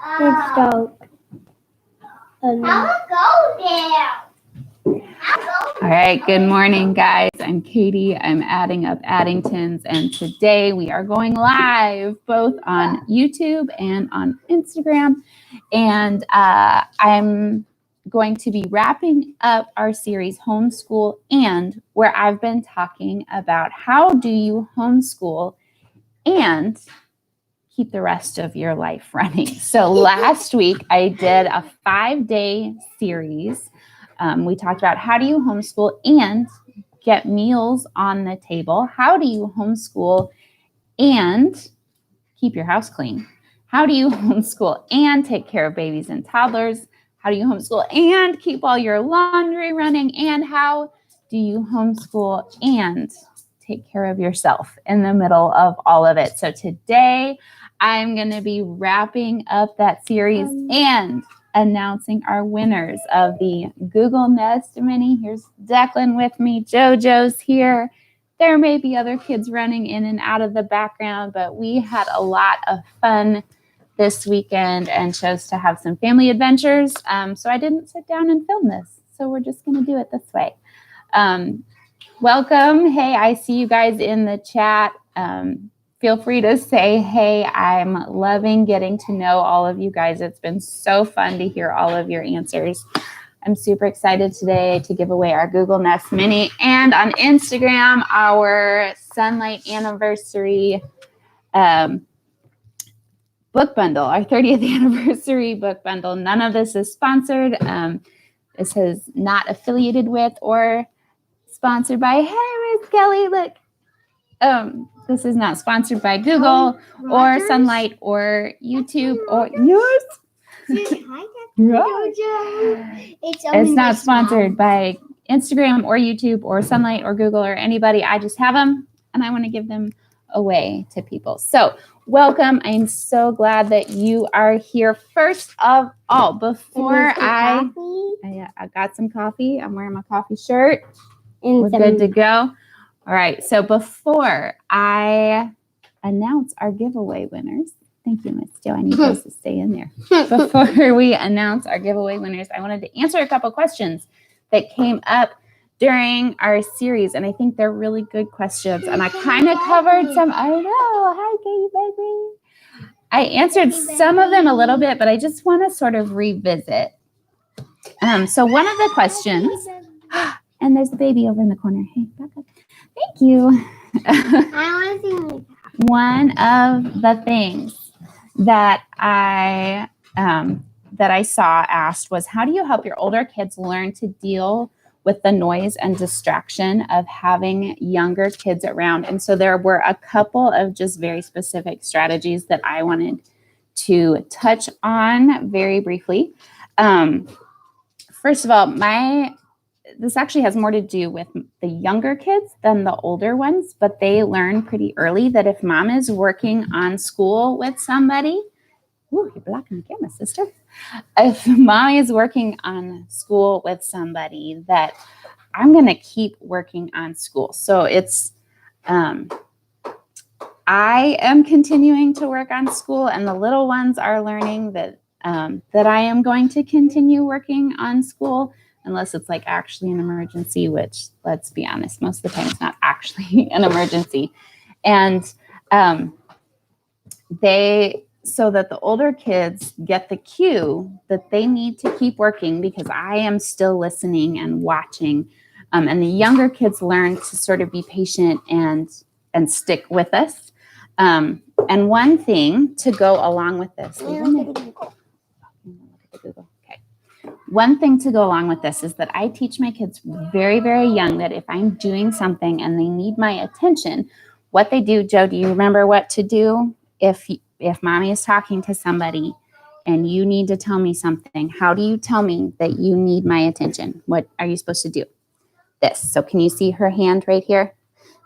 It's dark. I'll go there. All right, good morning, guys. I'm Katie. I'm adding up Addingtons, and today we are going live both on YouTube and on Instagram. And I'm going to be wrapping up our series Homeschool, and where I've been talking about how do you homeschool and keep the rest of your life running. So last week I did a 5-day series. We talked about how do you homeschool and get meals on the table? How do you homeschool and keep your house clean? How do you homeschool and take care of babies and toddlers? How do you homeschool and keep all your laundry running? And how do you homeschool and take care of yourself in the middle of all of it? So today I'm going to be wrapping up that series and announcing our winners of the Google Nest Mini. Here's Declan with me. JoJo's here. There may be other kids running in and out of the background, but we had a lot of fun this weekend and chose to have some family adventures. So I didn't sit down and film this. So we're just going to do it this way. Welcome. Hey, I see you guys in the chat. Feel free to say, hey, I'm loving getting to know all of you guys. It's been so fun to hear all of your answers. I'm super excited today to give away our Google Nest Mini and on Instagram, our Sunlight Anniversary book bundle, our 30th anniversary book bundle. None of this is sponsored. This is not affiliated with or sponsored by, hey, Miss Kelly, look. This is not sponsored by Google or Sunlight or YouTube or yours. It's not sponsored by Instagram or YouTube or Sunlight or Google or anybody. I just have them and I want to give them away to people. So welcome. I'm so glad that you are here. First of all, before I got some coffee. I'm wearing my coffee shirt. We're good to go. All right, so before I announce our giveaway winners, thank you, Miss Jo, I need those to stay in there. Before we announce our giveaway winners, I wanted to answer a couple questions that came up during our series, and I think they're really good questions, and I kind of covered some. I know, hi, Katie, baby. I answered some of them a little bit, but I just want to sort of revisit. So one of the questions, and there's the baby over in the corner. Hey, back up. Thank you. I want to see. One of the things that I saw asked was, how do you help your older kids learn to deal with the noise and distraction of having younger kids around? And so there were a couple of just very specific strategies that I wanted to touch on very briefly. First of all, this actually has more to do with the younger kids than the older ones, but they learn pretty early that if mom is working on school with somebody, ooh, you're blocking the camera, sister. If mom is working on school with somebody, that I'm going to keep working on school. So it's, I am continuing to work on school, and the little ones are learning that I am going to continue working on school. Unless it's like actually an emergency, which, let's be honest, most of the time it's not actually an emergency. And so that the older kids get the cue that they need to keep working because I am still listening and watching. And the younger kids learn to sort of be patient and stick with us. And one thing to go along with this, one thing to go along with this is that I teach my kids very, very young that if I'm doing something and they need my attention, what they do, Joe, do you remember what to do if mommy is talking to somebody and you need to tell me something? How do you tell me that you need my attention? What are you supposed to do? This. So can you see her hand right here?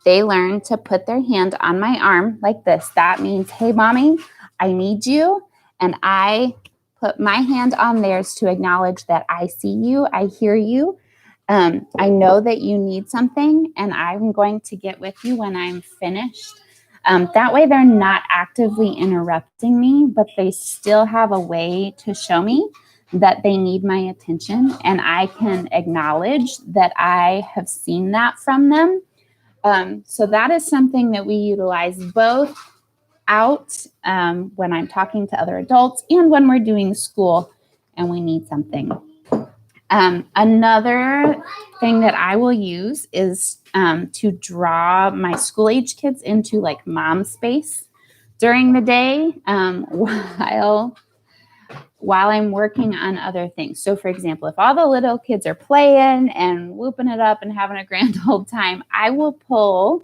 They learn to put their hand on my arm like this. That means, hey, mommy, I need you. And I put my hand on theirs to acknowledge that I see you, I hear you, I know that you need something, and I'm going to get with you when I'm finished. That way they're not actively interrupting me, but they still have a way to show me that they need my attention, and I can acknowledge that I have seen that from them. So that is something that we utilize both out when I'm talking to other adults and when we're doing school and we need something. Another thing that I will use is to draw my school age kids into like mom space during the day while I'm working on other things. So for example, if all the little kids are playing and whooping it up and having a grand old time, I will pull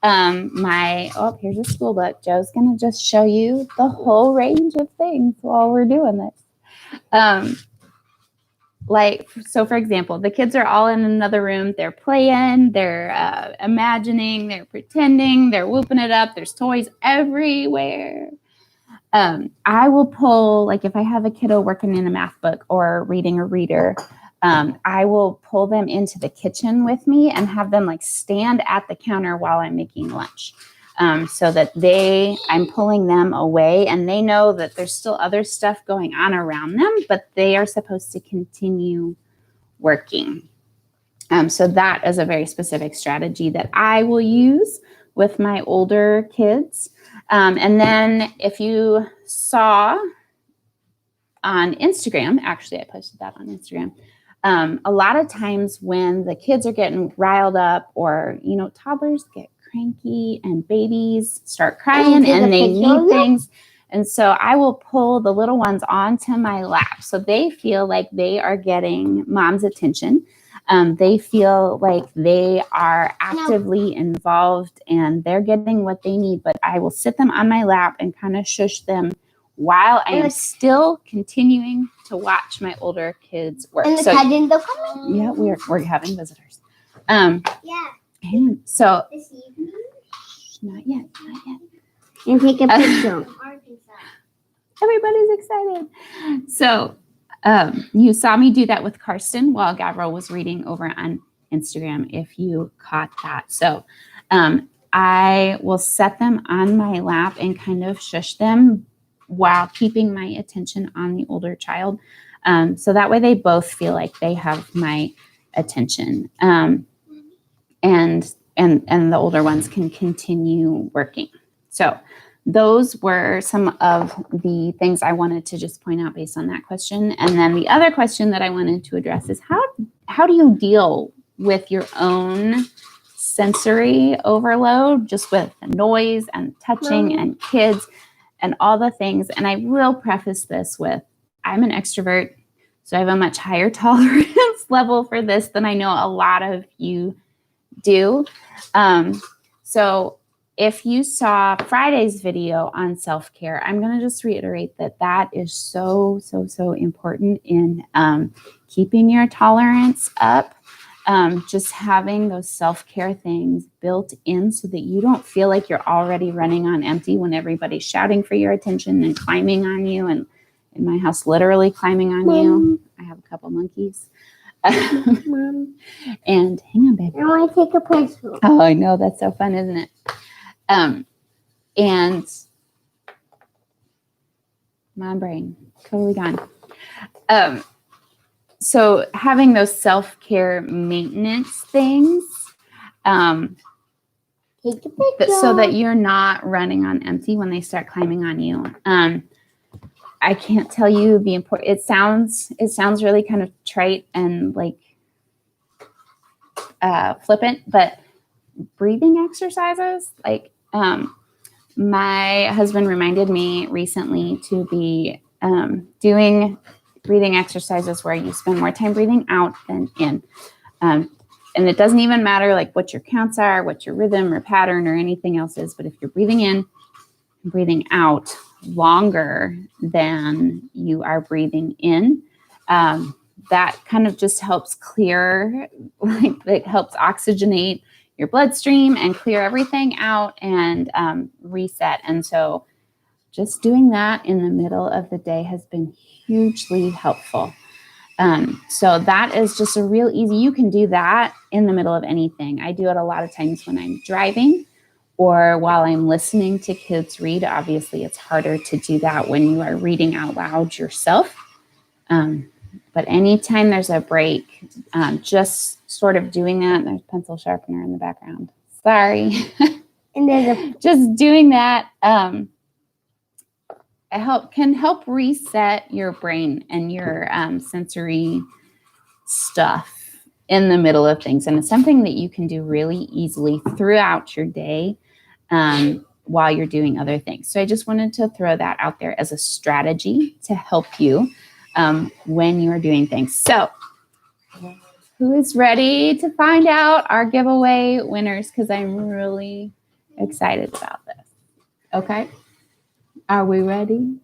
here's a school book. Joe's going to just show you the whole range of things while we're doing this. So for example, the kids are all in another room. They're playing, they're imagining, they're pretending, they're whooping it up. There's toys everywhere. I will pull, like if I have a kiddo working in a math book or reading a reader, I will pull them into the kitchen with me and have them like stand at the counter while I'm making lunch. So that I'm pulling them away and they know that there's still other stuff going on around them, but they are supposed to continue working. So that is a very specific strategy that I will use with my older kids. And then if you saw on Instagram, actually I posted that on Instagram, a lot of times when the kids are getting riled up or, toddlers get cranky and babies start crying and they need things. And so I will pull the little ones onto my lap so they feel like they are getting mom's attention. They feel like they are actively involved and they're getting what they need, but I will sit them on my lap and kind of shush them while I am still continuing to watch my older kids work. And the cousins are coming? Yeah, we're having visitors. Yeah. And so, This evening? not yet. And take a picture. Everybody's excited. So, you saw me do that with Carsten while Gavrel was reading over on Instagram, if you caught that. So, I will set them on my lap and kind of shush them while keeping my attention on the older child. So that way they both feel like they have my attention. And the older ones can continue working. So those were some of the things I wanted to just point out based on that question. And then the other question that I wanted to address is how do you deal with your own sensory overload, just with noise and touching and kids and all the things? And I will preface this with, I'm an extrovert, so I have a much higher tolerance level for this than I know a lot of you do. So if you saw Friday's video on self-care, I'm going to just reiterate that is so, so, so important in keeping your tolerance up. Just having those self-care things built in so that you don't feel like you're already running on empty when everybody's shouting for your attention and climbing on you. And in my house, literally climbing on you. I have a couple monkeys. Mom. And hang on, baby. I want to take a picture. Oh, I know. That's so fun, isn't it? And my brain, totally gone. So having those self-care maintenance things, Take a picture. so that you're not running on empty when they start climbing on you. I can't tell you the important. It sounds really kind of trite and like flippant, but breathing exercises, like my husband reminded me recently to be doing breathing exercises where you spend more time breathing out than in. And it doesn't even matter like what your counts are, what your rhythm or pattern or anything else is, but if you're breathing in and breathing out longer than you are breathing in, that kind of just helps clear, like it helps oxygenate your bloodstream and clear everything out and reset. And so just doing that in the middle of the day has been hugely helpful. So that is just a real easy, you can do that in the middle of anything. I do it a lot of times when I'm driving or while I'm listening to kids read. Obviously, it's harder to do that when you are reading out loud yourself. But anytime there's a break, just sort of doing that. There's a pencil sharpener in the background. Sorry. And there's Just doing that can help reset your brain and your sensory stuff in the middle of things. And it's something that you can do really easily throughout your day while you're doing other things. So I just wanted to throw that out there as a strategy to help you when you're doing things. So who is ready to find out our giveaway winners? Because I'm really excited about this. Okay. Are we ready?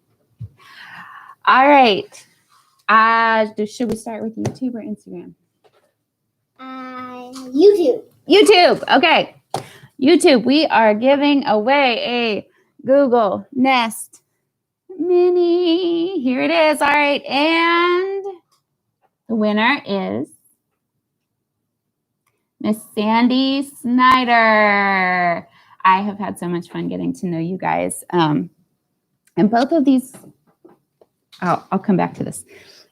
All right. Should we start with YouTube or Instagram? YouTube. YouTube. Okay. YouTube, we are giving away a Google Nest Mini. Here it is. All right. And the winner is Miss Sandy Snyder. I have had so much fun getting to know you guys. And both of these, I'll come back to this.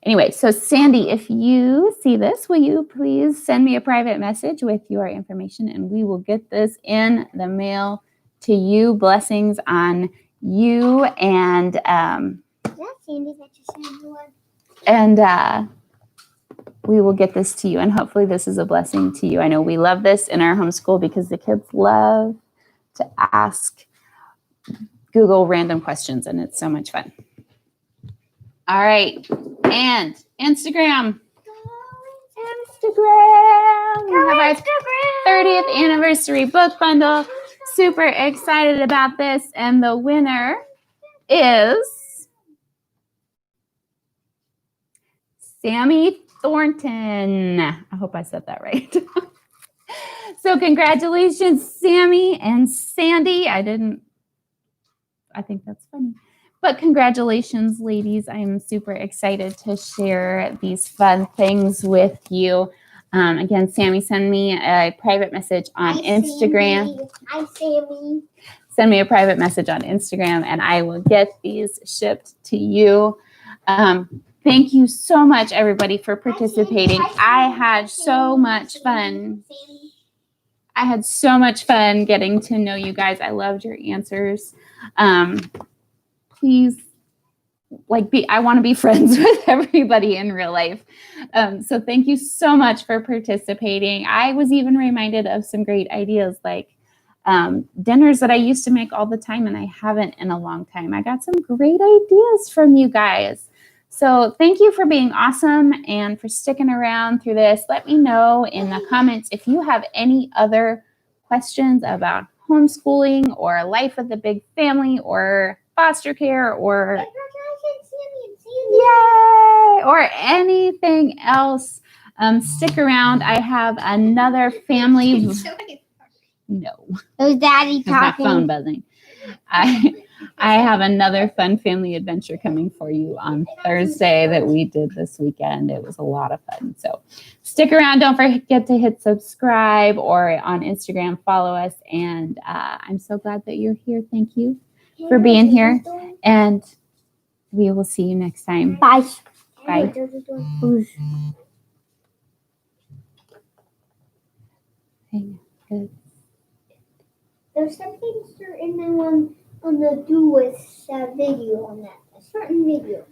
Anyway, so Sandy, if you see this, will you please send me a private message with your information and we will get this in the mail to you. Blessings on you and Sandy that you sent and we will get this to you, and hopefully this is a blessing to you. I know we love this in our homeschool because the kids love to ask Google random questions, and it's so much fun. All right, and Instagram. We have our 30th anniversary book bundle. Super excited about this, and the winner is Sammy Thornton. I hope I said that right. So congratulations, Sammy and Sandy. I think that's funny. But congratulations, ladies. I'm super excited to share these fun things with you. Again, Sammy, send me a private message on Instagram. Hi, Sammy. Send me a private message on Instagram, and I will get these shipped to you. Thank you so much, everybody, for participating. I had so much fun. I had so much fun getting to know you guys. I loved your answers. Please, I want to be friends with everybody in real life. So thank you so much for participating. I was even reminded of some great ideas like dinners that I used to make all the time and I haven't in a long time. I got some great ideas from you guys. So thank you for being awesome and for sticking around through this. Let me know in the comments if you have any other questions about homeschooling or life with a big family or foster care or yay or anything else. Stick around. I have another family. No. It was Daddy It's my talking. phone buzzing. I have another fun family adventure coming for you on Thursday that we did this weekend. It was a lot of fun. So stick around. Don't forget to hit subscribe or on Instagram, follow us. And I'm so glad that you're here. Thank you for being here. And we will see you next time. Bye. Bye. Good. There's something certain on the do with video on that. A certain video.